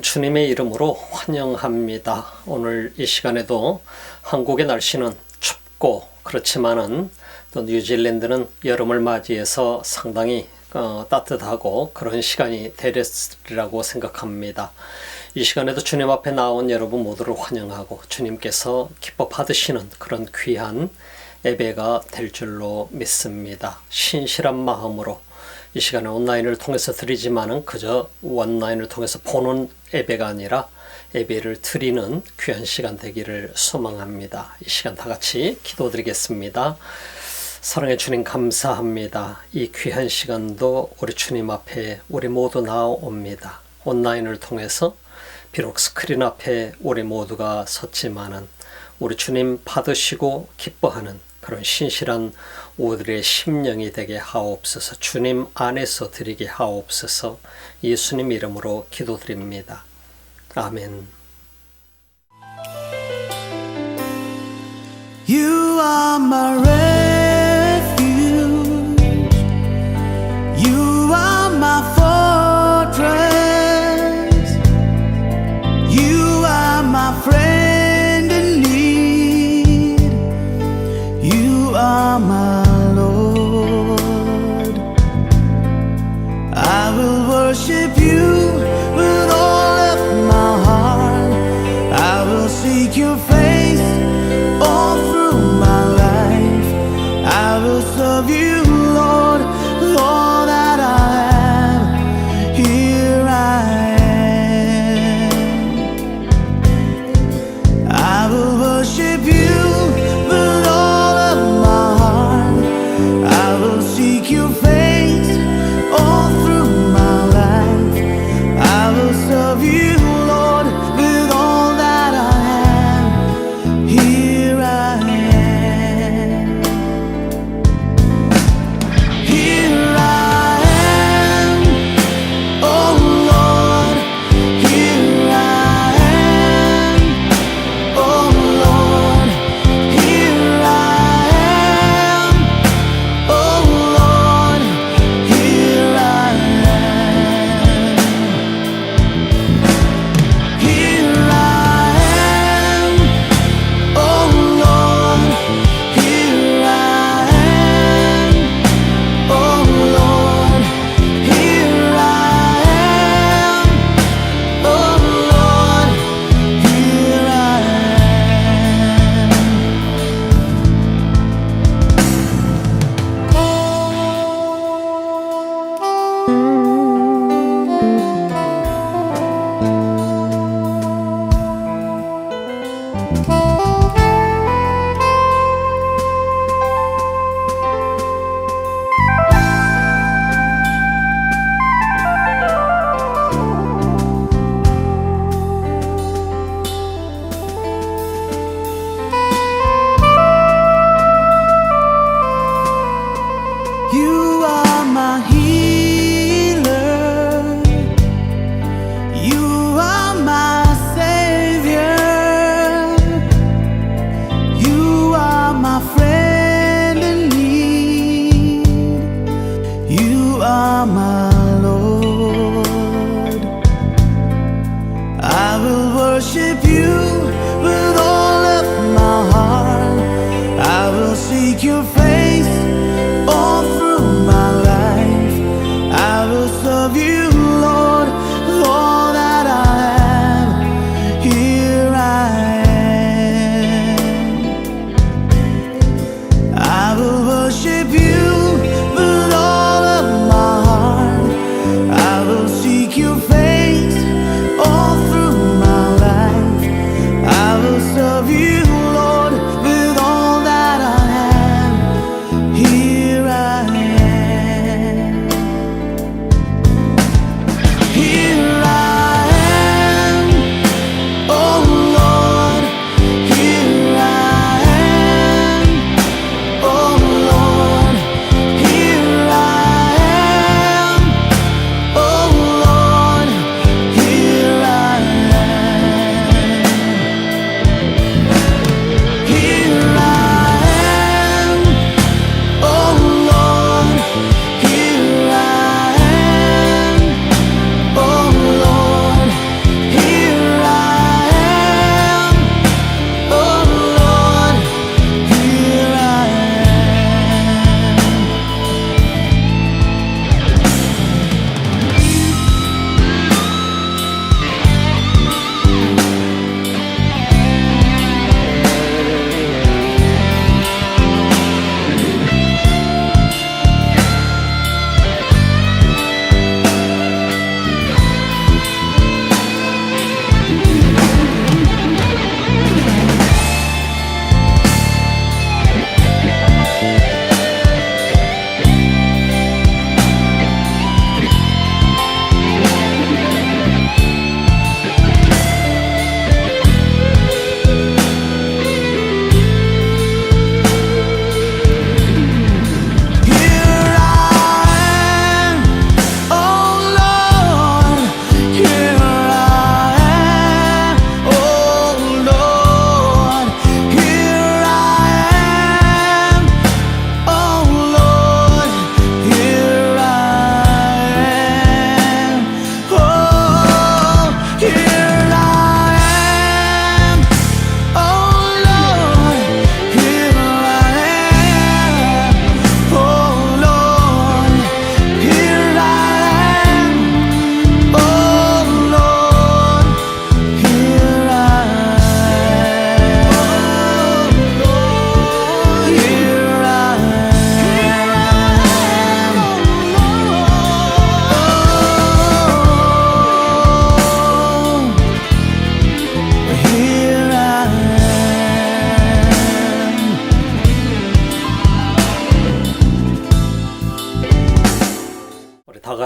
여러분 주님의 이름으로 환영합니다. 오늘 이 시간에도 한국의 날씨는 춥고 그렇지만은 또 뉴질랜드는 여름을 맞이해서 상당히 따뜻하고 그런 시간이 되리라고 생각합니다. 이 시간에도 주님 앞에 나온 여러분 모두를 환영하고 주님께서 기뻐 받으시는 그런 귀한 예배가 될 줄로 믿습니다. 신실한 마음으로 이 시간에 온라인을 통해서 드리지만은 그저 온라인을 통해서 보는 예배가 아니라 예배를 드리는 귀한 시간 되기를 소망합니다. 이 시간 다 같이 기도드리겠습니다. 사랑해 주님 감사합니다. 이 귀한 시간도 우리 주님 앞에 우리 모두 나옵니다. 온라인을 통해서 비록 스크린 앞에 우리 모두가 섰지만은 우리 주님 받으시고 기뻐하는 그런 신실한 우리의 심령이 되게 하옵소서. 주님 안에서 드리게 하옵소서. 예수님 이름으로 기도드립니다. 아멘. You are my refuge. You are my fortress. You are my friend in need. You are my Lord. I will worship you with all of my heart. I will seek your face all through my life. I will serve you, Lord, with all that I am. Here I am. I will worship you with all of my heart. I will seek your face all through my life. I will serve you, Lord, with all that I am.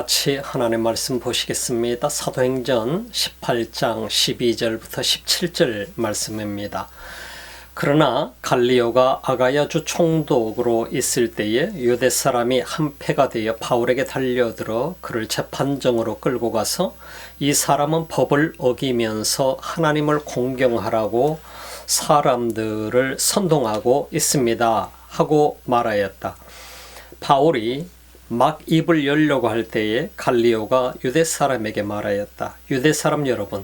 같이 하나님의 말씀 보시겠습니다. 사도행전 18장 12절부터 17절 말씀입니다. 그러나 갈리오가 아가야주 총독으로 있을 때에 유대 사람이 한패가 되어 바울에게 달려들어 그를 재판정으로 끌고 가서 이 사람은 법을 어기면서 하나님을 공경하라고 사람들을 선동하고 있습니다 하고 말하였다. 바울이 막 입을 열려고 할 때에 갈리오가 유대 사람에게 말하였다. 유대 사람 여러분,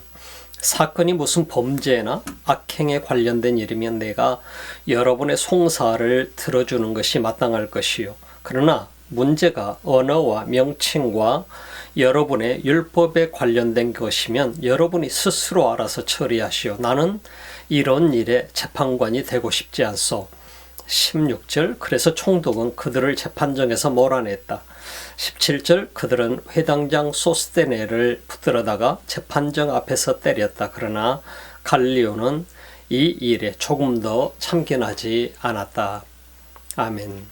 사건이 무슨 범죄나 악행에 관련된 일이면 내가 여러분의 송사를 들어주는 것이 마땅할 것이요. 그러나 문제가 언어와 명칭과 여러분의 율법에 관련된 것이면 여러분이 스스로 알아서 처리하시오. 나는 이런 일에 재판관이 되고 싶지 않소. 16절 그래서 총독은 그들을 재판정에서 몰아냈다. 17절 그들은 회당장 소스테네를 붙들어다가 재판정 앞에서 때렸다. 그러나 갈리오는 이 일에 조금 더 참견하지 않았다. 아멘.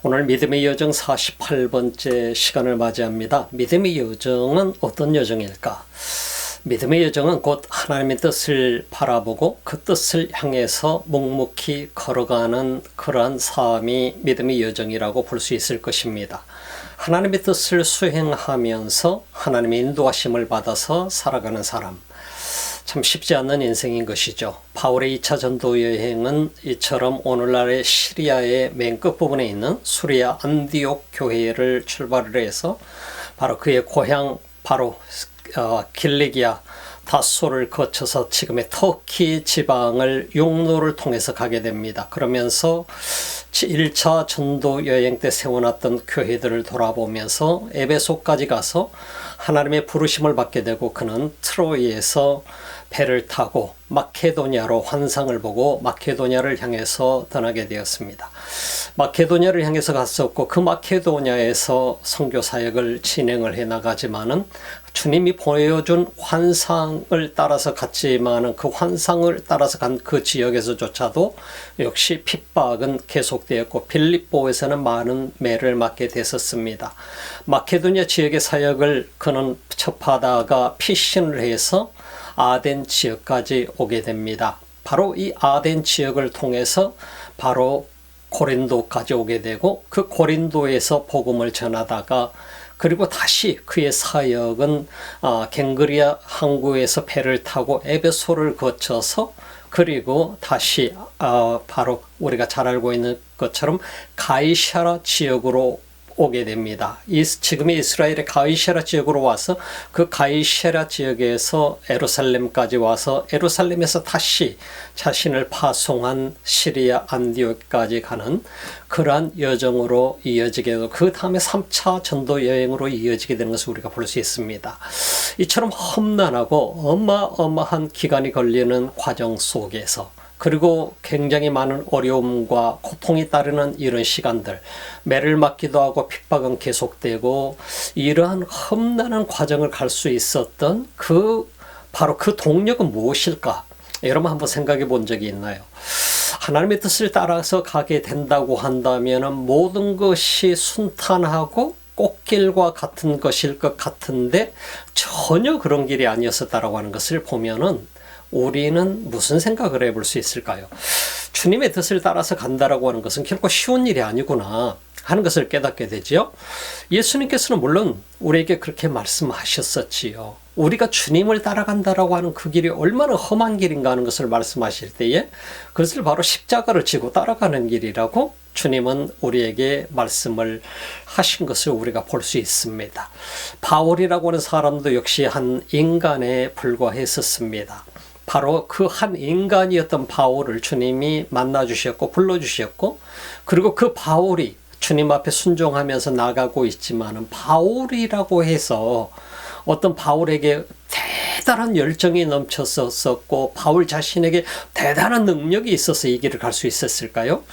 오늘 믿음의 여정 48번째 시간을 맞이합니다. 믿음의 여정은 어떤 여정일까? 믿음의 여정은 곧 하나님의 뜻을 바라보고 그 뜻을 향해서 묵묵히 걸어가는 그러한 삶이 믿음의 여정이라고 볼 수 있을 것입니다. 하나님의 뜻을 수행하면서 하나님의 인도하심을 받아서 살아가는 사람, 참 쉽지 않는 인생인 것이죠. 바울의 2차 전도 여행은 이처럼 오늘날의 시리아의 맨 끝부분에 있는 수리아 안디옥 교회를 출발을 해서 바로 그의 고향 바로 길리기아 다소를 거쳐서 지금의 터키 지방을 육로를 통해서 가게 됩니다. 그러면서 1차 전도 여행 때 세워놨던 교회들을 돌아보면서 에베소까지 가서 하나님의 부르심을 받게 되고 그는 트로이에서 배를 타고 마케도냐로 환상을 보고 마케도냐를 향해서 떠나게 되었습니다. 마케도냐를 향해서 갔었고 그 마케도냐에서 선교 사역을 진행을 해 나가지만은 주님이 보여준 환상을 따라서 갔지만은 그 환상을 따라서 간 그 지역에서조차도 역시 핍박은 계속되었고 빌립보에서는 많은 매를 맞게 됐었습니다. 마케도냐 지역의 사역을 그는 접하다가 피신을 해서 아덴 지역까지 오게 됩니다. 바로 이 아덴 지역을 통해서 바로 고린도까지 오게 되고 그 고린도에서 복음을 전하다가 그리고 다시 그의 사역은 갱그리아 항구에서 배를 타고 에베소를 거쳐서 그리고 다시 바로 우리가 잘 알고 있는 것처럼 가이사라 지역으로 오게 됩니다. 지금의 이스라엘의 가이사라 지역으로 와서 그 가이사라 지역에서 에루살렘까지 와서 에루살렘에서 다시 자신을 파송한 시리아 안디옥까지 가는 그러한 여정으로 이어지게 되고 그 다음에 3차 전도 여행으로 이어지게 되는 것을 우리가 볼 수 있습니다. 이처럼 험난하고 어마어마한 기간이 걸리는 과정 속에서 그리고 굉장히 많은 어려움과 고통이 따르는 이런 시간들, 매를 맞기도 하고 핍박은 계속되고 이러한 험난한 과정을 갈 수 있었던 바로 그 동력은 무엇일까? 여러분 한번 생각해 본 적이 있나요? 하나님의 뜻을 따라서 가게 된다고 한다면 모든 것이 순탄하고 꽃길과 같은 것일 것 같은데 전혀 그런 길이 아니었었다라고 하는 것을 보면은 우리는 무슨 생각을 해볼 수 있을까요? 주님의 뜻을 따라서 간다라고 하는 것은 결코 쉬운 일이 아니구나 하는 것을 깨닫게 되지요. 예수님께서는 물론 우리에게 그렇게 말씀하셨었지요. 우리가 주님을 따라간다라고 하는 그 길이 얼마나 험한 길인가 하는 것을 말씀하실 때에 그것을 바로 십자가를 지고 따라가는 길이라고 주님은 우리에게 말씀을 하신 것을 우리가 볼 수 있습니다. 바울이라고 하는 사람도 역시 한 인간에 불과했었습니다. 바로 그 한 인간이었던 바울을 주님이 만나주셨고 불러주셨고 그리고 그 바울이 주님 앞에 순종하면서 나가고 있지만은 바울이라고 해서 어떤 바울에게 대단한 열정이 넘쳤었고 바울 자신에게 대단한 능력이 있어서 이 길을 갈 수 있었을까요?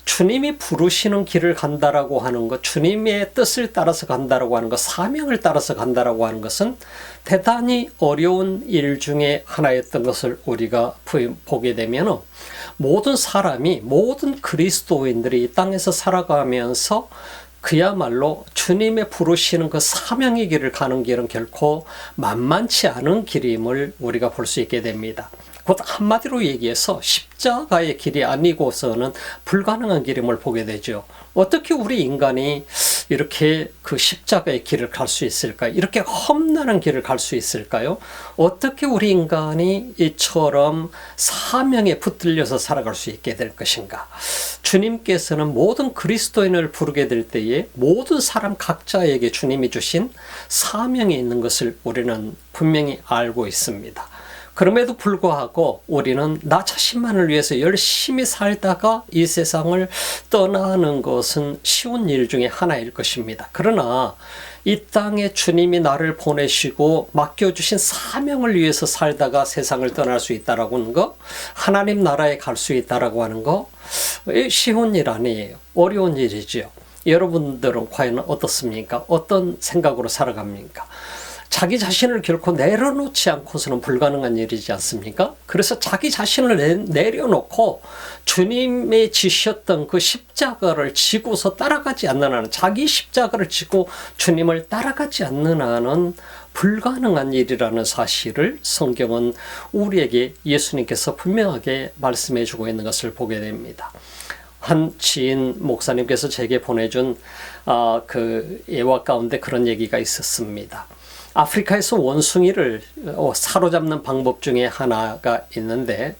주님이 부르시는 길을 간다라고 하는 것, 주님의 뜻을 따라서 간다라고 하는 것, 사명을 따라서 간다라고 하는 것은 대단히 어려운 일 중에 하나였던 것을 우리가 보게 되면 모든 사람이 모든 그리스도인들이 이 땅에서 살아가면서 그야말로 주님의 부르시는 그 사명의 길을 가는 길은 결코 만만치 않은 길임을 우리가 볼 수 있게 됩니다. 곧 한마디로 얘기해서 십자가의 길이 아니고서는 불가능한 길임을 보게 되죠. 어떻게 우리 인간이 이렇게 그 십자가의 길을 갈 수 있을까요? 이렇게 험난한 길을 갈 수 있을까요? 어떻게 우리 인간이 이처럼 사명에 붙들려서 살아갈 수 있게 될 것인가? 주님께서는 모든 그리스도인을 부르게 될 때에 모든 사람 각자에게 주님이 주신 사명이 있는 것을 우리는 분명히 알고 있습니다. 그럼에도 불구하고 우리는 나 자신만을 위해서 열심히 살다가 이 세상을 떠나는 것은 쉬운 일 중에 하나일 것입니다. 그러나 이 땅에 주님이 나를 보내시고 맡겨주신 사명을 위해서 살다가 세상을 떠날 수 있다라고 하는 거, 하나님 나라에 갈 수 있다라고 하는 거 쉬운 일 아니에요. 어려운 일이지요. 여러분들은 과연 어떻습니까? 어떤 생각으로 살아갑니까? 자기 자신을 결코 내려놓지 않고서는 불가능한 일이지 않습니까? 그래서 자기 자신을 내려놓고 주님이 지셨던 그 십자가를 지고서 따라가지 않는 한은, 자기 십자가를 지고 주님을 따라가지 않는 한은 불가능한 일이라는 사실을 성경은 우리에게 예수님께서 분명하게 말씀해 주고 있는 것을 보게 됩니다. 한 지인 목사님께서 제게 보내준 그 예화 가운데 그런 얘기가 있었습니다. 아프리카에서 원숭이를 사로잡는 방법 중에 하나가 있는데,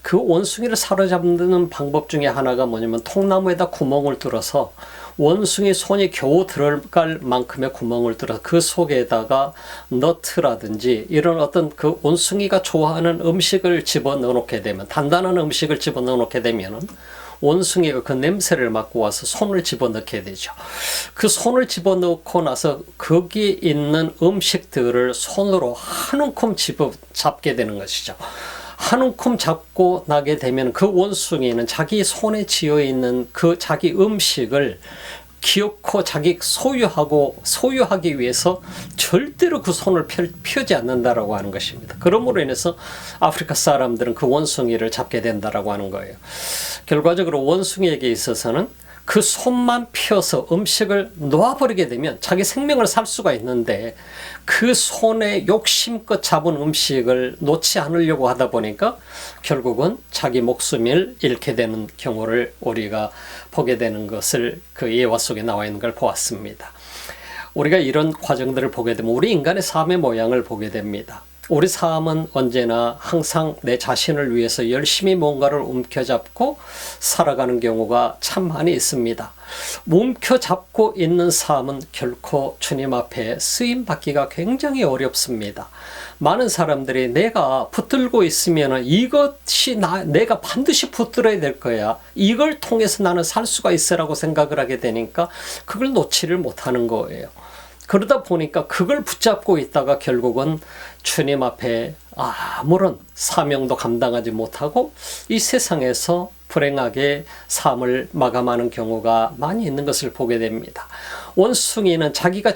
그 원숭이를 사로잡는 방법 중에 하나가 뭐냐면 통나무에다 구멍을 뚫어서 원숭이 손이 겨우 들어갈 만큼의 구멍을 뚫어서 그 속에다가 너트라든지 이런 어떤 그 원숭이가 좋아하는 음식을 집어넣어 놓게 되면, 단단한 음식을 집어넣어 놓게 되면은 원숭이가 그 냄새를 맡고 와서 손을 집어넣게 되죠. 그 손을 집어넣고 나서 거기에 있는 음식들을 손으로 한 움큼 잡게 되는 것이죠. 한 움큼 잡고 나게 되면 그 원숭이는 자기 손에 쥐어 있는 그 자기 음식을 기어코 자기 소유하기 위해서 절대로 그 손을 펴지 않는다라고 하는 것입니다. 그러므로 인해서 아프리카 사람들은 그 원숭이를 잡게 된다라고 하는 거예요. 결과적으로 원숭이에게 있어서는 그 손만 펴서 음식을 놓아버리게 되면 자기 생명을 살 수가 있는데, 그 손에 욕심껏 잡은 음식을 놓지 않으려고 하다 보니까 결국은 자기 목숨을 잃게 되는 경우를 우리가 보게 되는 것을 그 예화 속에 나와 있는 걸 보았습니다. 우리가 이런 과정들을 보게 되면 우리 인간의 삶의 모양을 보게 됩니다. 우리 삶은 언제나 항상 내 자신을 위해서 열심히 뭔가를 움켜잡고 살아가는 경우가 참 많이 있습니다. 움켜잡고 있는 삶은 결코 주님 앞에 쓰임받기가 굉장히 어렵습니다. 많은 사람들이 내가 붙들고 있으면 이것이 내가 반드시 붙들어야 될 거야, 이걸 통해서 나는 살 수가 있어라고 생각을 하게 되니까 그걸 놓지를 못하는 거예요. 그러다 보니까 그걸 붙잡고 있다가 결국은 주님 앞에 아무런 사명도 감당하지 못하고 이 세상에서 불행하게 삶을 마감하는 경우가 많이 있는 것을 보게 됩니다. 원숭이는 자기가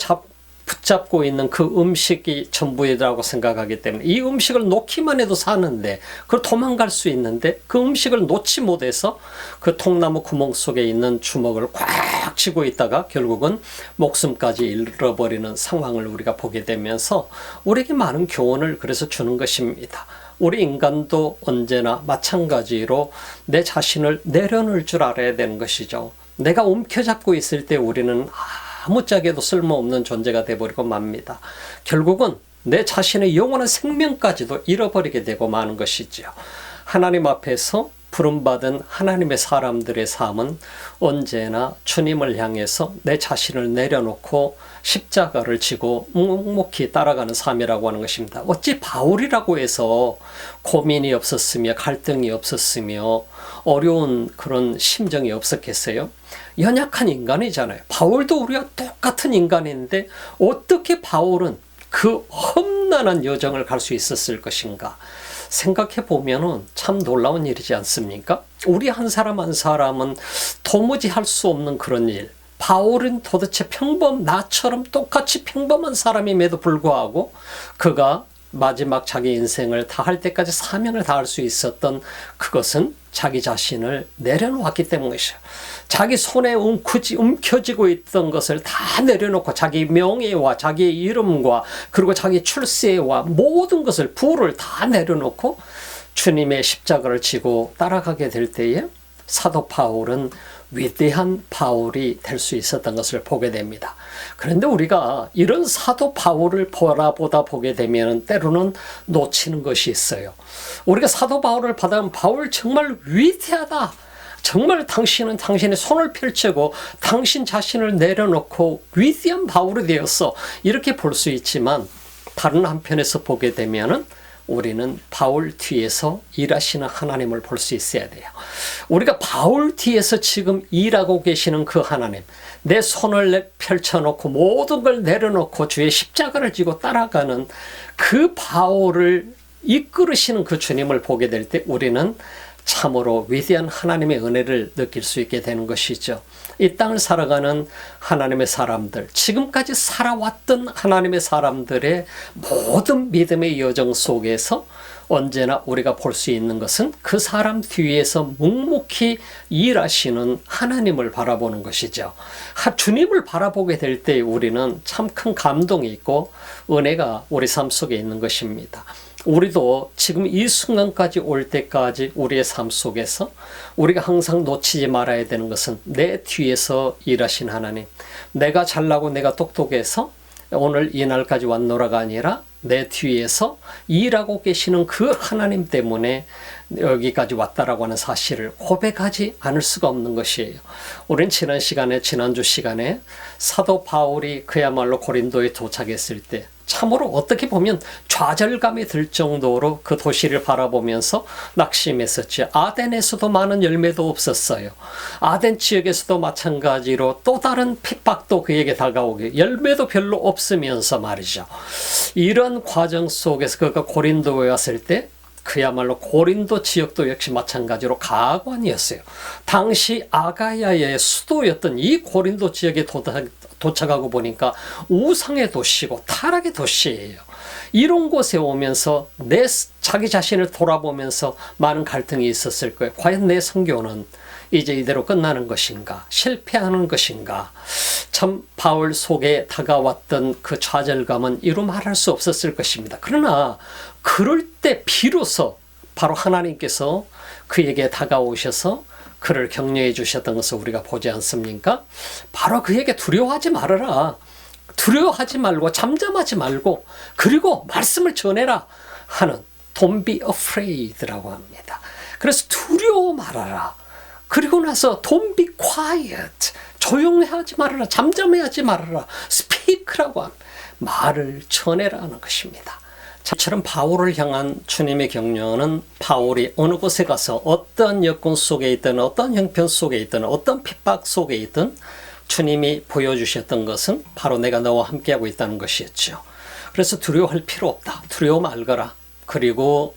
붙잡고 있는 그 음식이 전부이라고 생각하기 때문에 이 음식을 놓기만 해도 사는데, 그걸 도망갈 수 있는데 그 음식을 놓지 못해서 그 통나무 구멍 속에 있는 주먹을 꽉 쥐고 있다가 결국은 목숨까지 잃어버리는 상황을 우리가 보게 되면서 우리에게 많은 교훈을 그래서 주는 것입니다. 우리 인간도 언제나 마찬가지로 내 자신을 내려놓을 줄 알아야 되는 것이죠. 내가 움켜잡고 있을 때 우리는 아무짝에도 쓸모없는 존재가 되어버리고 맙니다. 결국은 내 자신의 영원한 생명까지도 잃어버리게 되고 마는 것이지요. 하나님 앞에서 부름받은 하나님의 사람들의 삶은 언제나 주님을 향해서 내 자신을 내려놓고 십자가를 지고 묵묵히 따라가는 삶이라고 하는 것입니다. 어찌 바울이라고 해서 고민이 없었으며 갈등이 없었으며 어려운 그런 심정이 없었겠어요? 연약한 인간이잖아요. 바울도 우리와 똑같은 인간인데 어떻게 바울은 그 험난한 여정을 갈 수 있었을 것인가? 생각해 보면은 참 놀라운 일이지 않습니까? 우리 한 사람 한 사람은 도무지 할 수 없는 그런 일. 바울은 도대체 나처럼 똑같이 평범한 사람임에도 불구하고 그가 마지막 자기 인생을 다할 때까지 사명을 다할 수 있었던 그것은 자기 자신을 내려놓았기 때문이죠. 자기 손에 움켜쥐고 있던 것을 다 내려놓고 자기 명예와 자기의 이름과 그리고 자기 출세와 모든 것을 부를 다 내려놓고 주님의 십자가를 지고 따라가게 될 때에 사도 바울은 위대한 바울이 될 수 있었던 것을 보게 됩니다. 그런데 우리가 이런 사도 바울을 보다 보게 되면 때로는 놓치는 것이 있어요. 우리가 사도 바울을 받으면 바울 정말 위대하다. 정말 당신은 당신의 손을 펼치고 당신 자신을 내려놓고 위대한 바울이 되었어. 이렇게 볼 수 있지만 다른 한편에서 보게 되면은 우리는 바울 뒤에서 일하시는 하나님을 볼 수 있어야 돼요. 우리가 바울 뒤에서 지금 일하고 계시는 그 하나님, 내 손을 펼쳐놓고 모든 걸 내려놓고 주의 십자가를 지고 따라가는 그 바울을 이끌으시는 그 주님을 보게 될 때 우리는 참으로 위대한 하나님의 은혜를 느낄 수 있게 되는 것이죠. 이 땅을 살아가는 하나님의 사람들, 지금까지 살아왔던 하나님의 사람들의 모든 믿음의 여정 속에서 언제나 우리가 볼 수 있는 것은 그 사람 뒤에서 묵묵히 일하시는 하나님을 바라보는 것이죠. 주님을 바라보게 될 때 우리는 참 큰 감동이 있고 은혜가 우리 삶 속에 있는 것입니다. 우리도 지금 이 순간까지 올 때까지 우리의 삶 속에서 우리가 항상 놓치지 말아야 되는 것은 내 뒤에서 일하신 하나님, 내가 잘나고 내가 똑똑해서 오늘 이 날까지 왔노라가 아니라 내 뒤에서 일하고 계시는 그 하나님 때문에 여기까지 왔다라고 하는 사실을 고백하지 않을 수가 없는 것이에요. 우린 지난주 시간에 사도 바울이 그야말로 고린도에 도착했을 때 참으로 어떻게 보면 좌절감이 들 정도로 그 도시를 바라보면서 낙심했었죠. 아덴에서도 많은 열매도 없었어요. 아덴 지역에서도 마찬가지로 또 다른 핍박도 그에게 다가오게 열매도 별로 없으면서 말이죠. 이런 과정 속에서 그가 고린도에 왔을 때 그야말로 고린도 지역도 역시 마찬가지로 가관이었어요. 당시 아가야의 수도였던 이 고린도 지역에 도착하고 보니까 우상의 도시고 타락의 도시예요. 이런 곳에 오면서 자기 자신을 돌아보면서 많은 갈등이 있었을 거예요. 과연 내 선교는 이제 이대로 끝나는 것인가? 실패하는 것인가? 참 바울 속에 다가왔던 그 좌절감은 이루 말할 수 없었을 것입니다. 그러나 그럴 때 비로소 바로 하나님께서 그에게 다가오셔서 그를 격려해 주셨던 것을 우리가 보지 않습니까? 바로 그에게 두려워하지 말아라. 두려워하지 말고 잠잠하지 말고 그리고 말씀을 전해라 하는 Don't be afraid라고 합니다. 그래서 두려워 말아라. 그리고 나서 Don't be quiet. 조용해하지 말아라. 잠잠해하지 말아라. Speak라고 합니다. 말을 전해라는 것입니다. 저처럼 바울을 향한 주님의 격려는 바울이 어느 곳에 가서 어떤 여건 속에 있든 어떤 형편 속에 있든 어떤 핍박 속에 있든 주님이 보여주셨던 것은 바로 내가 너와 함께하고 있다는 것이었죠. 그래서 두려워할 필요 없다. 두려워 말거라. 그리고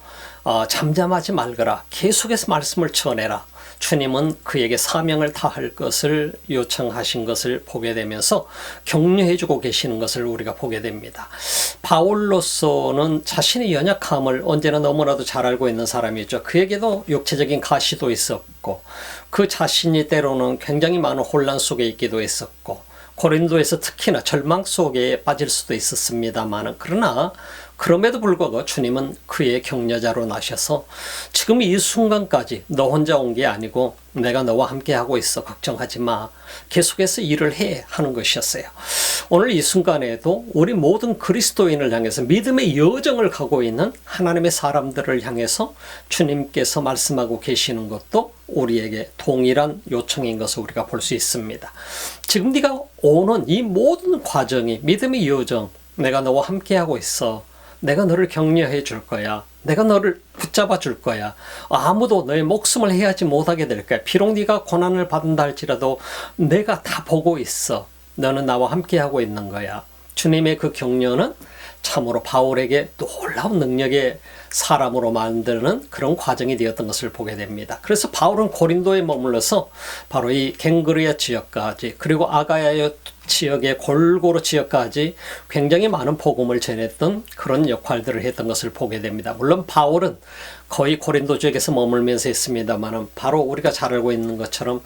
잠잠하지 말거라. 계속해서 말씀을 전해라. 주님은 그에게 사명을 다할 것을 요청하신 것을 보게 되면서 격려해주고 계시는 것을 우리가 보게 됩니다. 바울로서는 자신의 연약함을 언제나 너무나도 잘 알고 있는 사람이죠. 그에게도 육체적인 가시도 있었고 그 자신이 때로는 굉장히 많은 혼란 속에 있기도 했었고 고린도에서 특히나 절망 속에 빠질 수도 있었습니다만 그러나 그럼에도 불구하고 주님은 그의 격려자로 나셔서 지금 이 순간까지 너 혼자 온 게 아니고 내가 너와 함께 하고 있어. 걱정하지 마. 계속해서 일을 해 하는 것이었어요. 오늘 이 순간에도 우리 모든 그리스도인을 향해서 믿음의 여정을 가고 있는 하나님의 사람들을 향해서 주님께서 말씀하고 계시는 것도 우리에게 동일한 요청인 것을 우리가 볼 수 있습니다. 지금 네가 오는 이 모든 과정이 믿음의 여정, 내가 너와 함께 하고 있어. 내가 너를 격려해 줄 거야. 내가 너를 붙잡아 줄 거야. 아무도 너의 목숨을 해하지 못하게 될 거야. 비록 네가 고난을 받는다 할지라도 내가 다 보고 있어. 너는 나와 함께 하고 있는 거야. 주님의 그 격려는 참으로 바울에게 놀라운 능력의 사람으로 만드는 그런 과정이 되었던 것을 보게 됩니다. 그래서 바울은 고린도에 머물러서 바로 이 갱그리아 지역까지 그리고 아가야에 지역의 골고루 지역까지 굉장히 많은 복음을 전했던 그런 역할들을 했던 것을 보게 됩니다. 물론 바울은 거의 고린도 지역에서 머물면서 했습니다만 바로 우리가 잘 알고 있는 것처럼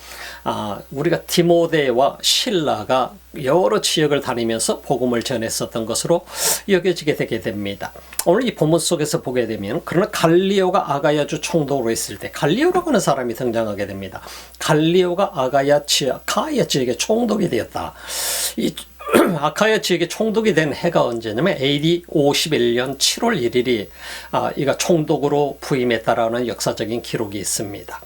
우리가 디모데와 실라가 여러 지역을 다니면서 복음을 전했었던 것으로 여겨지게 되게 됩니다. 오늘 이 본문 속에서 보게 되면 그러나 갈리오가 아가야주 총독으로 있을 때 갈리오라고 하는 사람이 등장하게 됩니다. 갈리오가 아가야 지역의 총독이 되었다. 이 아카야 지역의 총독이 된 해가 언제냐면 AD 51년 7월 1일이 이가 총독으로 부임했다라는 역사적인 기록이 있습니다.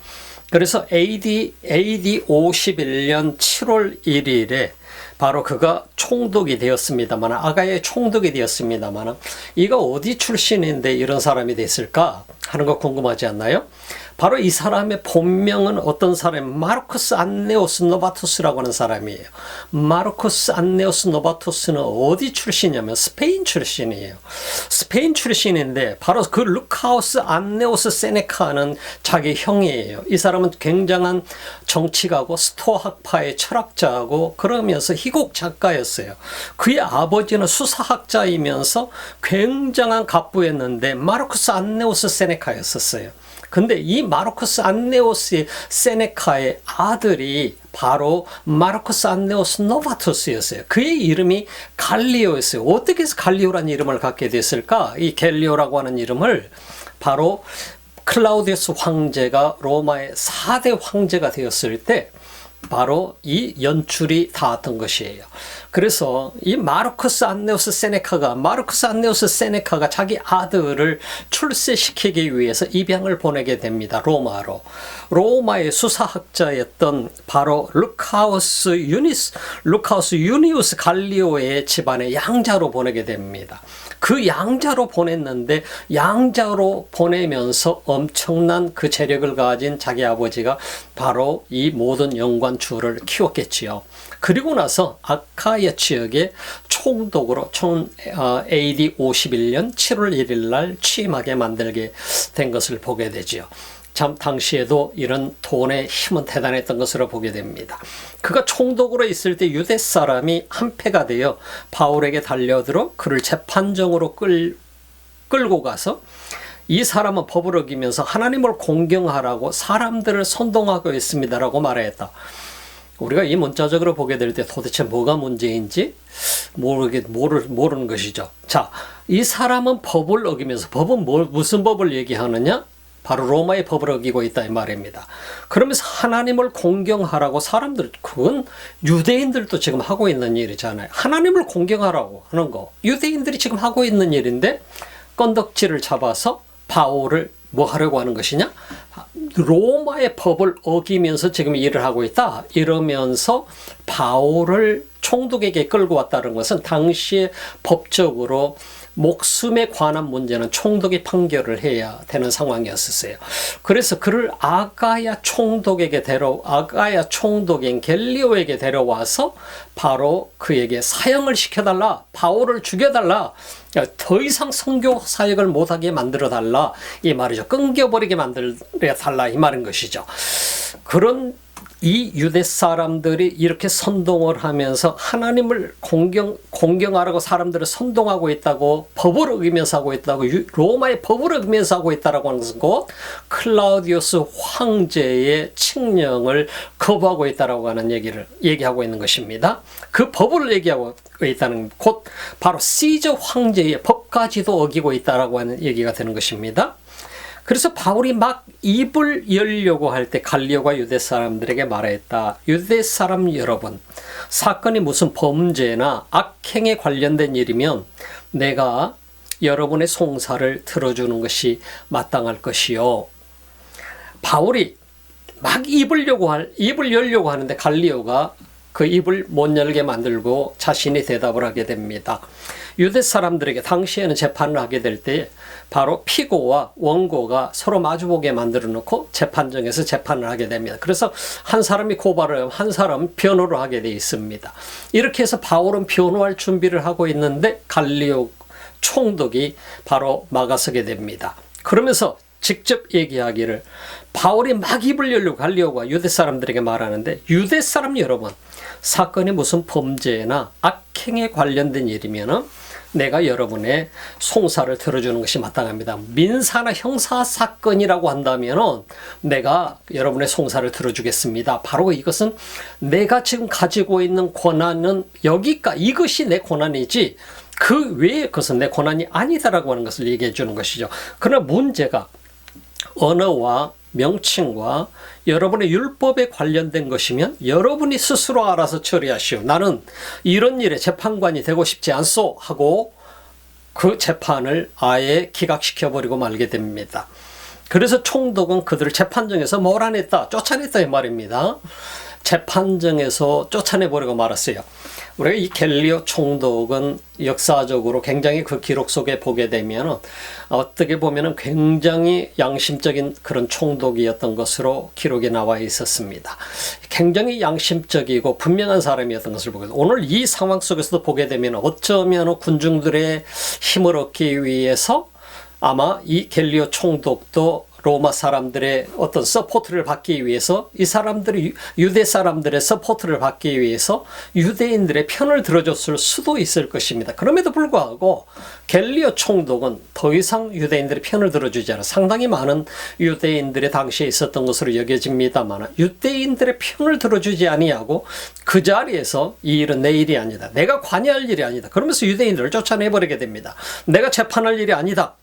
그래서 AD 51년 7월 1일에 바로 그가 총독이 되었습니다만, 아가야의 총독이 되었습니다만, 이가 어디 출신인데 이런 사람이 됐을까 하는 거 궁금하지 않나요? 바로 이 사람의 본명은 어떤 사람? 마르쿠스 안네오스 노바토스라고 하는 사람이에요. 마르쿠스 안네오스 노바토스는 어디 출신이냐면 스페인 출신이에요. 스페인 출신인데 바로 그 루카우스 안네오스 세네카는 자기 형이에요. 이 사람은 굉장한 정치가고 스토학파의 철학자고 그러면서 희곡 작가였어요. 그의 아버지는 수사학자이면서 굉장한 갑부였는데 마르쿠스 안네오스 세네카였었어요. 근데 이 마르쿠스 안네오스 세네카의 아들이 바로 마르쿠스 안네오스 노바토스였어요. 그의 이름이 갈리오였어요. 어떻게 해서 갈리오라는 이름을 갖게 됐을까? 이 갤리오라고 하는 이름을 바로 클라우디우스 황제가 로마의 4대 황제가 되었을 때 바로 이 연출이 닿았던 것이에요. 그래서 이 마르쿠스 안네오스 세네카가 자기 아들을 출세시키기 위해서 입양을 보내게 됩니다. 로마로. 로마의 수사학자였던 바로 루카우스 유니우스 갈리오의 집안의 양자로 보내게 됩니다. 그 양자로 보냈는데 양자로 보내면서 엄청난 그 재력을 가진 자기 아버지가 바로 이 모든 영관주를 키웠겠지요. 그리고 나서 아카야 지역의 총독으로 AD 51년 7월 1일 날 취임하게 만들게 된 것을 보게 되지요. 참 당시에도 이런 돈의 힘은 대단했던 것으로 보게 됩니다. 그가 총독으로 있을 때 유대 사람이 한패가 되어 바울에게 달려들어 그를 재판정으로 끌고 가서 이 사람은 법을 어기면서 하나님을 공경하라고 사람들을 선동하고 있습니다라고 말했다. 우리가 이 문자적으로 보게 될 때 도대체 뭐가 문제인지 모르는 것이죠. 자, 이 사람은 법을 어기면서 법은 무슨 법을 얘기하느냐? 바로 로마의 법을 어기고 있다 이 말입니다. 그러면서 하나님을 공경하라고 사람들, 그건 유대인들도 지금 하고 있는 일이잖아요. 하나님을 공경하라고 하는 거 유대인들이 지금 하고 있는 일인데 건덕지를 잡아서 바울을 뭐 하려고 하는 것이냐? 로마의 법을 어기면서 지금 일을 하고 있다. 이러면서 바울을 총독에게 끌고 왔다는 것은 당시에 법적으로 목숨에 관한 문제는 총독이 판결을 해야 되는 상황이었어요. 그래서 그를 아가야 총독인 갤리오에게 데려와서 바로 그에게 사형을 시켜달라, 바울을 죽여달라, 더 이상 선교 사역을 못하게 만들어달라 이 말이죠. 끊겨버리게 만들어달라 이 말인 것이죠. 그런 이 유대 사람들이 이렇게 선동을 하면서 하나님을 공경하라고 사람들을 선동하고 있다고, 법을 어기면서 하고 있다고, 로마의 법을 어기면서 하고 있다라고 하는 것은 곧 클라우디우스 황제의 칙령을 거부하고 있다라고 하는 얘기하고 있는 것입니다. 그 법을 얘기하고 있다는 곧 바로 시저 황제의 법까지도 어기고 있다라고 하는 얘기가 되는 것입니다. 그래서 바울이 막 입을 열려고 할 때 갈리오가 유대 사람들에게 말했다. 유대 사람 여러분, 사건이 무슨 범죄나 악행에 관련된 일이면 내가 여러분의 송사를 들어주는 것이 마땅할 것이요. 바울이 막 입을 열려고 하는데 갈리오가 그 입을 못 열게 만들고 자신이 대답을 하게 됩니다. 유대 사람들에게 당시에는 재판을 하게 될 때 바로 피고와 원고가 서로 마주보게 만들어 놓고 재판정에서 재판을 하게 됩니다. 그래서 한 사람이 고발을 하면 한 사람은 변호를 하게 되어 있습니다. 이렇게 해서 바울은 변호할 준비를 하고 있는데 갈리오 총독이 바로 막아서게 됩니다. 그러면서 직접 얘기하기를 바울이 막 입을 열고 갈리오가 유대 사람들에게 말하는데, 유대 사람 여러분, 사건이 무슨 범죄나 악행에 관련된 일이면은 내가 여러분의 송사를 들어주는 것이 마땅합니다. 민사나 형사 사건이라고 한다면은 내가 여러분의 송사를 들어주겠습니다. 바로 이것은 내가 지금 가지고 있는 권한은 이것이 내 권한이지 그 외에 것은 내 권한이 아니다라고 하는 것을 얘기해 주는 것이죠. 그러나 문제가 언어와 명칭과 여러분의 율법에 관련된 것이면 여러분이 스스로 알아서 처리하시오. 나는 이런 일에 재판관이 되고 싶지 않소 하고 그 재판을 아예 기각시켜버리고 말게 됩니다. 그래서 총독은 그들을 재판정에서 몰아냈다, 쫓아냈다 이 말입니다. 재판정에서 쫓아내버리고 말았어요. 우리가 이 갤리오 총독은 역사적으로 굉장히 그 기록 속에 보게 되면 어떻게 보면 굉장히 양심적인 그런 총독이었던 것으로 기록이 나와 있었습니다. 굉장히 양심적이고 분명한 사람이었던 것을 보게 됩니다. 오늘 이 상황 속에서도 보게 되면 어쩌면 군중들의 힘을 얻기 위해서 아마 이 갤리오 총독도 로마 사람들의 어떤 서포트를 받기 위해서, 이 사람들이 유대 사람들의 서포트를 받기 위해서 유대인들의 편을 들어줬을 수도 있을 것입니다. 그럼에도 불구하고 갤리오 총독은 더 이상 유대인들의 편을 들어주지 않아 상당히 많은 유대인들의 당시에 있었던 것으로 여겨집니다만, 유대인들의 편을 들어주지 아니하고 그 자리에서 이 일은 내 일이 아니다, 내가 관여할 일이 아니다, 그러면서 유대인들을 쫓아내버리게 됩니다. 내가 재판할 일이 아니다.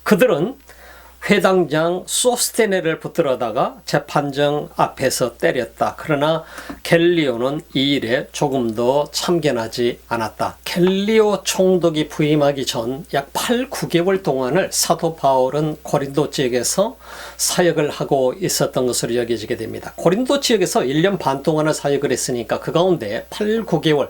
그들은 회당장 소스테네를 붙들어다가 재판정 앞에서 때렸다. 그러나 갤리오는 이 일에 조금 더 참견하지 않았다. 갤리오 총독이 부임하기 전 약 8, 9개월 동안을 사도 바울은 고린도 지역에서 사역을 하고 있었던 것으로 여겨지게 됩니다. 고린도 지역에서 1년 반 동안을 사역을 했으니까 그 가운데 8, 9개월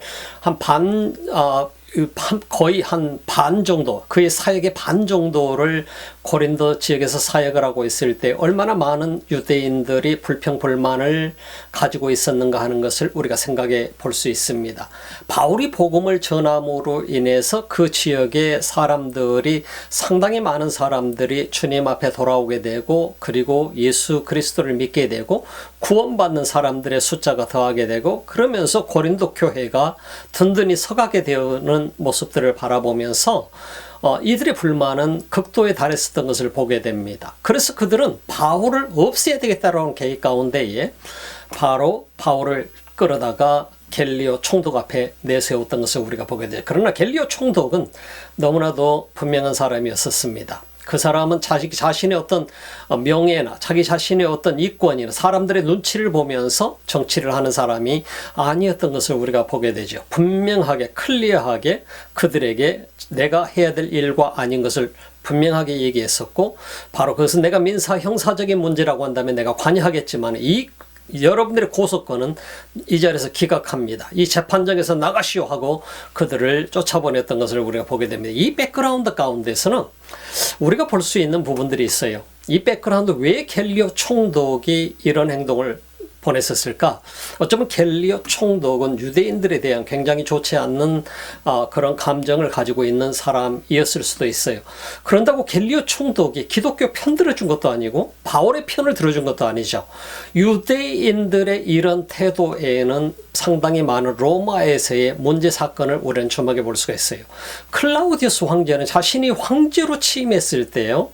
거의 한 반 정도, 그의 사역의 반 정도를 고린도 지역에서 사역을 하고 있을 때 얼마나 많은 유대인들이 불평불만을 가지고 있었는가 하는 것을 우리가 생각해 볼 수 있습니다. 바울이 복음을 전함으로 인해서 그 지역의 사람들이, 상당히 많은 사람들이 주님 앞에 돌아오게 되고, 그리고 예수 그리스도를 믿게 되고 구원받는 사람들의 숫자가 더하게 되고, 그러면서 고린도 교회가 든든히 서가게 되는 모습들을 바라보면서 이들의 불만은 극도에 달했었던 것을 보게 됩니다. 그래서 그들은 바울을 없애야 되겠다는 계획 가운데에 바로 바울을 끌어다가 갤리오 총독 앞에 내세웠던 것을 우리가 보게 돼요. 그러나 갤리오 총독은 너무나도 분명한 사람이었습니다. 그 사람은 자기 자신의 어떤 명예나 자기 자신의 어떤 이권이나 사람들의 눈치를 보면서 정치를 하는 사람이 아니었던 것을 우리가 보게 되죠. 분명하게 클리어하게 그들에게 내가 해야 될 일과 아닌 것을 분명하게 얘기했었고, 바로 그것은 내가 민사 형사적인 문제라고 한다면 내가 관여하겠지만 여러분들의 고소권은 이 자리에서 기각합니다. 이 재판정에서 나가시오 하고 그들을 쫓아보냈던 것을 우리가 보게 됩니다. 이 백그라운드 가운데서는 우리가 볼 수 있는 부분들이 있어요. 이 백그라운드 왜 갤리오 총독이 이런 행동을 보냈었을까? 어쩌면 갤리오 총독은 유대인들에 대한 굉장히 좋지 않는 그런 감정을 가지고 있는 사람이었을 수도 있어요. 그런다고 갤리오 총독이 기독교 편 들어준 것도 아니고 바울의 편을 들어준 것도 아니죠. 유대인들의 이런 태도에는 상당히 많은 로마에서의 문제 사건을 우리는 주목해 볼 수가 있어요. 클라우디우스 황제는 자신이 황제로 취임했을 때요,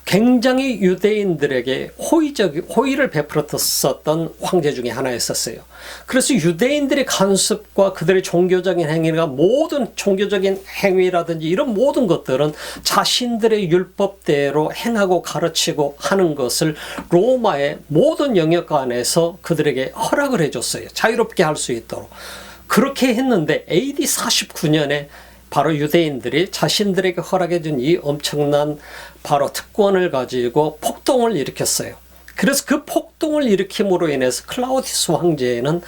굉장히 유대인들에게 호의를 베풀었었던 황제 중에 하나였었어요. 그래서 유대인들의 간섭과 그들의 종교적인 행위가, 모든 종교적인 행위라든지 이런 모든 것들은 자신들의 율법대로 행하고 가르치고 하는 것을 로마의 모든 영역 안에서 그들에게 허락을 해줬어요. 자유롭게 할 수 있도록. 그렇게 했는데 AD 49년에 바로 유대인들이 자신들에게 허락해 준 이 엄청난 바로 특권을 가지고 폭동을 일으켰어요. 그래서 그 폭동을 일으킴으로 인해서 클라우디우스 황제는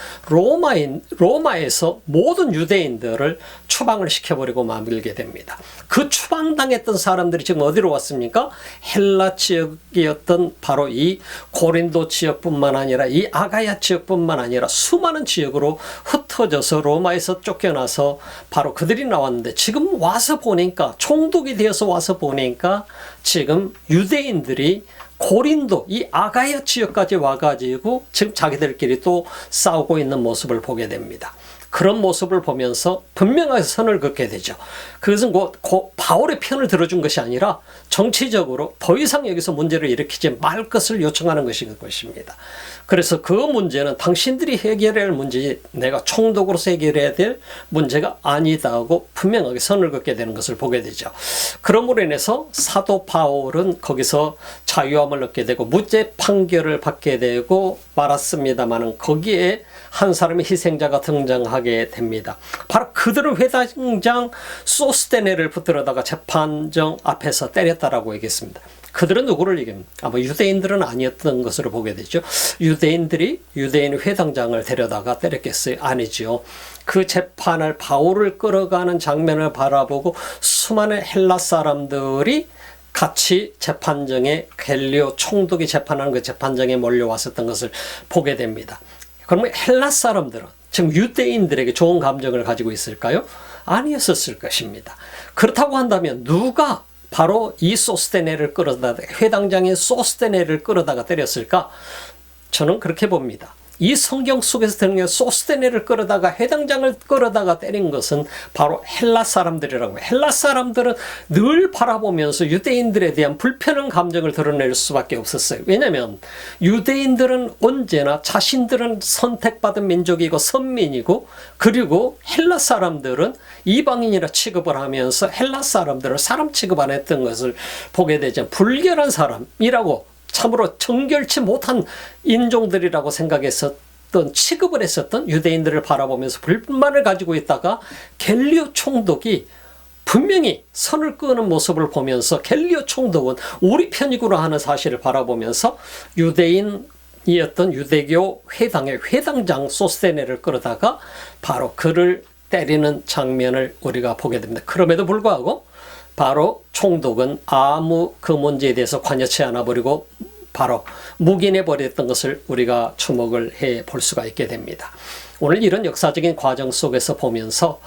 로마에서 모든 유대인들을 추방을 시켜버리고 마물게 됩니다. 그 추방당했던 사람들이 지금 어디로 왔습니까? 헬라 지역이었던 바로 이 고린도 지역뿐만 아니라 이 아가야 지역뿐만 아니라 수많은 지역으로 흩어져서 로마에서 쫓겨나서 바로 그들이 나왔는데, 지금 와서 보니까, 총독이 되어서 와서 보니까 지금 유대인들이 고린도 이 아가야 지역까지 와가지고 지금 자기들끼리 또 싸우고 있는 모습을 보게 됩니다. 그런 모습을 보면서 분명하게 선을 긋게 되죠. 그것은 바울의 편을 들어준 것이 아니라 정치적으로 더 이상 여기서 문제를 일으키지 말 것을 요청하는 것입니다. 그래서 그 문제는 당신들이 해결해야 할 문제지 내가 총독으로서 해결해야 될 문제가 아니다고 분명하게 선을 긋게 되는 것을 보게 되죠. 그러므로 인해서 사도 바울은 거기서 자유함을 얻게 되고 무죄 판결을 받게 되고 말았습니다마는, 거기에 한 사람의 희생자가 등장하게 됩니다. 바로 그들은 회당장 소스테네를 붙들어다가 재판정 앞에서 때렸다라고 얘기했습니다. 그들은 누구를 얘기합니까? 아마 유대인들은 아니었던 것으로 보게 되죠. 유대인들이 유대인 회당장을 데려다가 때렸겠어요? 아니죠. 그 재판을, 바울을 끌어가는 장면을 바라보고 수많은 헬라 사람들이 같이 재판정에, 갤리오 총독이 재판하는 그 재판정에 몰려왔었던 것을 보게 됩니다. 그러면 헬라 사람들은 지금 유대인들에게 좋은 감정을 가지고 있을까요? 아니었을 것입니다. 그렇다고 한다면 누가 바로 이 소스테네를 끌어다가, 회당장의 소스테네를 끌어다가 때렸을까? 저는 그렇게 봅니다. 이 성경 속에서 드러낸 소스테네를 끌어다가, 회당장을 끌어다가 때린 것은 바로 헬라 사람들이라고. 헬라 사람들은 늘 바라보면서 유대인들에 대한 불편한 감정을 드러낼 수밖에 없었어요. 왜냐하면 유대인들은 언제나 자신들은 선택받은 민족이고 선민이고, 그리고 헬라 사람들은 이방인이라 취급을 하면서 헬라 사람들을 사람 취급 안 했던 것을 보게 되죠. 불결한 사람이라고, 참으로 정결치 못한 인종들이라고 생각했었던, 취급을 했었던 유대인들을 바라보면서 불만을 가지고 있다가 갤리오 총독이 분명히 선을 끄는 모습을 보면서, 갤리오 총독은 우리 편이구나 하는 사실을 바라보면서 유대인이었던 유대교 회당의 회당장 소스테네를 끌어다가 바로 그를 때리는 장면을 우리가 보게 됩니다. 그럼에도 불구하고 바로 총독은 아무 그 문제에 대해서 관여치 않아 버리고 바로 묵인해 버렸던 것을 우리가 주목을 해 볼 수가 있게 됩니다. 오늘 이런 역사적인 과정 속에서 보면서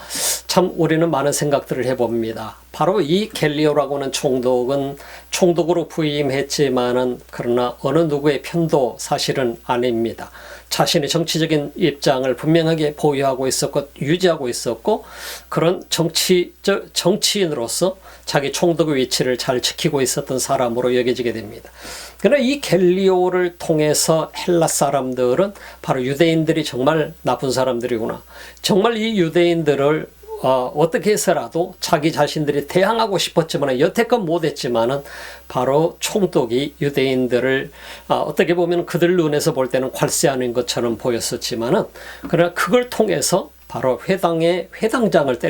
참 우리는 많은 생각들을 해봅니다. 바로 이 갤리오라고 하는 총독은 총독으로 부임했지만은 그러나 어느 누구의 편도 사실은 아닙니다. 자신의 정치적인 입장을 분명하게 보유하고 있었고 유지하고 있었고, 그런 정치인으로서 자기 총독의 위치를 잘 지키고 있었던 사람으로 여겨지게 됩니다. 그러나 이 갤리오를 통해서 헬라 사람들은 바로 유대인들이 정말 나쁜 사람들이구나, 정말 이 유대인들을 어떻게 해서라도 자기 자신들이 대항하고 싶었지만 여태껏 못했지만은 바로 총독이 유대인들을 어떻게 보면 그들 눈에서 볼 때는 괄세하는 것처럼 보였었지만은, 그러나 그걸 통해서 바로 회당장을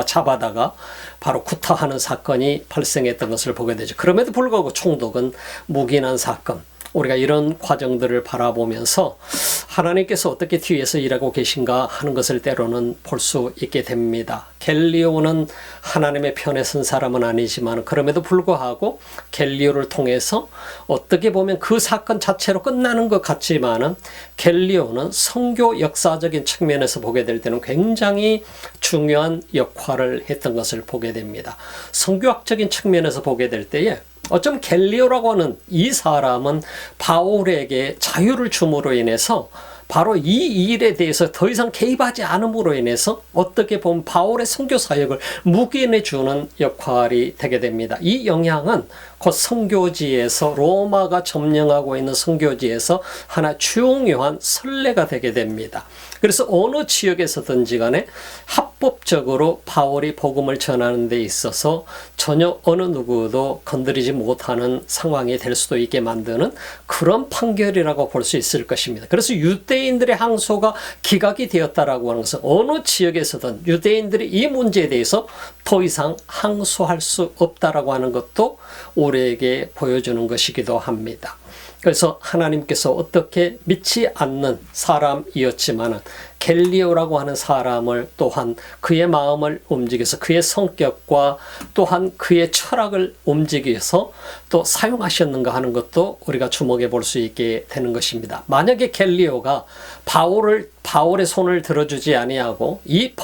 잡아다가 바로 구타하는 사건이 발생했던 것을 보게 되죠. 그럼에도 불구하고 총독은 묵인한 사건, 우리가 이런 과정들을 바라보면서 하나님께서 어떻게 뒤에서 일하고 계신가 하는 것을 때로는 볼 수 있게 됩니다. 갤리오는 하나님의 편에 선 사람은 아니지만 그럼에도 불구하고 갤리오를 통해서 어떻게 보면 그 사건 자체로 끝나는 것 같지만은 갤리오는 선교 역사적인 측면에서 보게 될 때는 굉장히 중요한 역할을 했던 것을 보게 됩니다. 선교학적인 측면에서 보게 될 때에 어쩌면 갤리오라고 하는 이 사람은 바울에게 자유를 줌으로 인해서 바로 이 일에 대해서 더 이상 개입하지 않음으로 인해서 어떻게 보면 바울의 선교 사역을 묵인해 주는 역할이 되게 됩니다. 이 영향은 곧 선교지에서, 로마가 점령하고 있는 선교지에서 하나 중요한 선례가 되게 됩니다. 그래서 어느 지역에서든지 간에 합법적으로 바울이 복음을 전하는 데 있어서 전혀 어느 누구도 건드리지 못하는 상황이 될 수도 있게 만드는 그런 판결이라고 볼 수 있을 것입니다. 그래서 유대인들의 항소가 기각이 되었다라고 하는 것은 어느 지역에서든 유대인들이 이 문제에 대해서 더 이상 항소할 수 없다라고 하는 것도 우리에게 보여주는 것이기도 합니다. 그래서 하나님께서 어떻게 믿지 않는 사람이었지만은 갤리오라고 하는 사람을 또한 그의 마음을 움직여서 그의 성격과 또한 그의 철학을 움직여서 또 사용하셨는가 하는 것도 우리가 주목해 볼 수 있게 되는 것입니다. 만약에 갤리오가 바울의 손을 들어주지 아니하고 이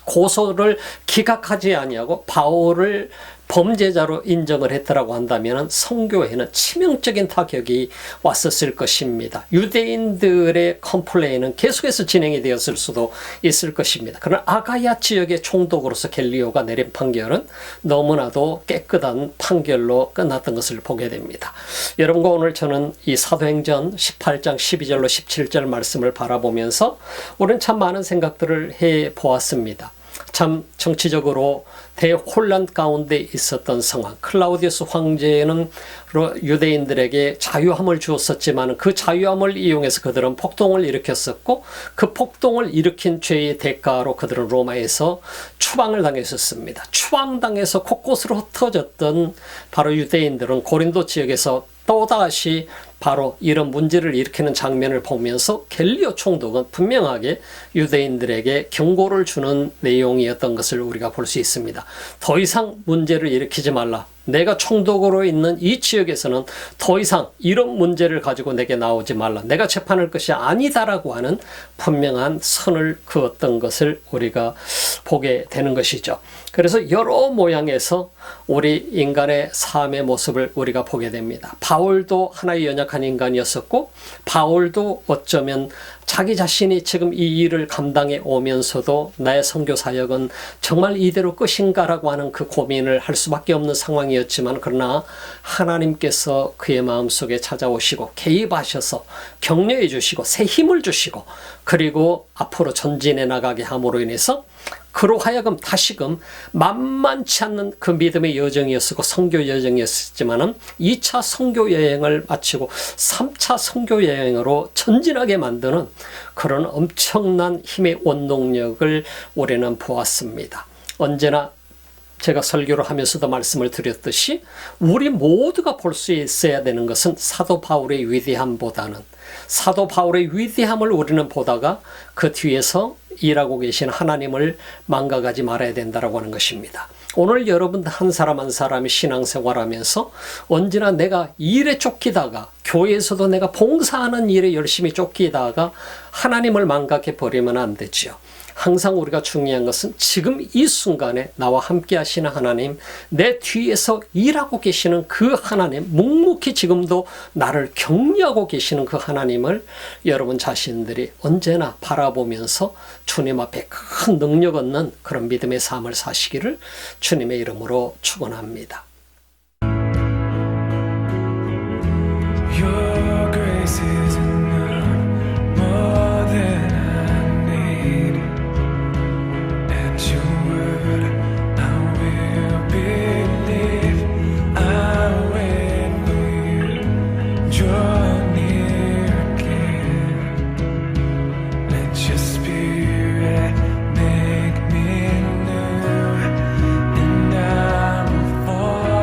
고소를 기각하지 아니하고 바울을 범죄자로 인정을 했더라고 한다면 선교에는 치명적인 타격이 왔었을 것입니다. 유대인들의 컴플레인은 계속해서 진행이 되었을 수도 있을 것입니다. 그러나 아가야 지역의 총독으로서 갤리오가 내린 판결은 너무나도 깨끗한 판결로 끝났던 것을 보게 됩니다. 여러분과 오늘 저는 이 사도행전 18장 12절로 17절 말씀을 바라보면서 우리는 참 많은 생각들을 해보았습니다. 참 정치적으로 대혼란 가운데 있었던 상황. 클라우디우스 황제는 유대인들에게 자유함을 주었었지만 그 자유함을 이용해서 그들은 폭동을 일으켰었고 그 폭동을 일으킨 죄의 대가로 그들은 로마에서 추방을 당했었습니다. 추방당해서 곳곳으로 흩어졌던 바로 유대인들은 고린도 지역에서 또다시 바로 이런 문제를 일으키는 장면을 보면서 갤리오 총독은 분명하게 유대인들에게 경고를 주는 내용이었던 것을 우리가 볼 수 있습니다. 더 이상 문제를 일으키지 말라. 내가 총독으로 있는 이 지역에서는 더 이상 이런 문제를 가지고 내게 나오지 말라. 내가 재판할 것이 아니다라고 하는 분명한 선을 그었던 것을 우리가 보게 되는 것이죠. 그래서 여러 모양에서 우리 인간의 삶의 모습을 우리가 보게 됩니다. 바울도 하나의 연약한 인간이었었고 바울도 어쩌면 자기 자신이 지금 이 일을 감당해 오면서도 나의 선교 사역은 정말 이대로 끝인가라고 하는 그 고민을 할 수밖에 없는 상황이었지만 그러나 하나님께서 그의 마음속에 찾아오시고 개입하셔서 격려해 주시고 새 힘을 주시고 그리고 앞으로 전진해 나가게 함으로 인해서 그로 하여금 다시금 만만치 않는 그 믿음의 여정이었고 선교 여정이었지만은 2차 선교 여행을 마치고 3차 선교 여행으로 전진하게 만드는 그런 엄청난 힘의 원동력을 우리는 보았습니다. 언제나 제가 설교를 하면서도 말씀을 드렸듯이 우리 모두가 볼 수 있어야 되는 것은 사도 바울의 위대함보다는 사도 바울의 위대함을 우리는 보다가 그 뒤에서 일하고 계신 하나님을 망각하지 말아야 된다고 하는 것입니다. 오늘 여러분 한 사람 한 사람이 신앙생활하면서 언제나 내가 일에 쫓기다가 교회에서도 내가 봉사하는 일에 열심히 쫓기다가 하나님을 망각해 버리면 안 되죠. 항상 우리가 중요한 것은 지금 이 순간에 나와 함께 하시는 하나님, 내 뒤에서 일하고 계시는 그 하나님, 묵묵히 지금도 나를 격려하고 계시는 그 하나님을 여러분 자신들이 언제나 바라보면서 주님 앞에 큰 능력 얻는 그런 믿음의 삶을 사시기를 주님의 이름으로 축원합니다. Your grace is enough, more than I need. At your word, I will believe. I wait for you. Draw near again. Let your spirit make me new, and I will follow.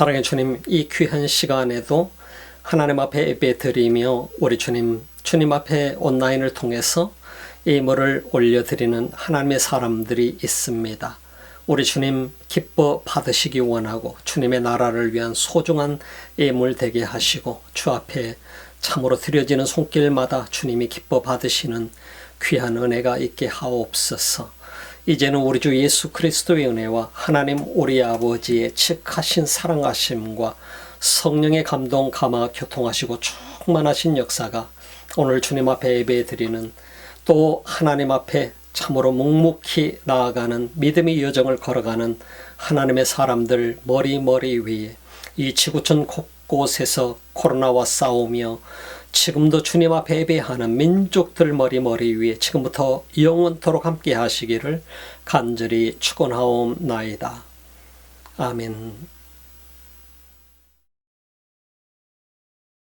사랑의 주님, 이 귀한 시간에도 하나님 앞에 예배드리며 우리 주님 앞에 온라인을 통해서 예물을 올려드리는 하나님의 사람들이 있습니다. 우리 주님 기뻐 받으시기 원하고 주님의 나라를 위한 소중한 예물 되게 하시고 주 앞에 참으로 드려지는 손길마다 주님이 기뻐 받으시는 귀한 은혜가 있게 하옵소서. 이제는 우리 주 예수 그리스도의 은혜와 하나님 우리 아버지의 측하신 사랑하심과 성령의 감동 감화 교통하시고 충만하신 역사가 오늘 주님 앞에 예배드리는 또 하나님 앞에 참으로 묵묵히 나아가는 믿음의 여정을 걸어가는 하나님의 사람들 머리 위에 이 지구촌 곳곳에서 코로나와 싸우며 지금도 주님 앞에 예배하는 민족들 머리 위에 지금부터 영원토록 함께 하시기를 간절히 축원하옵나이다. 아멘.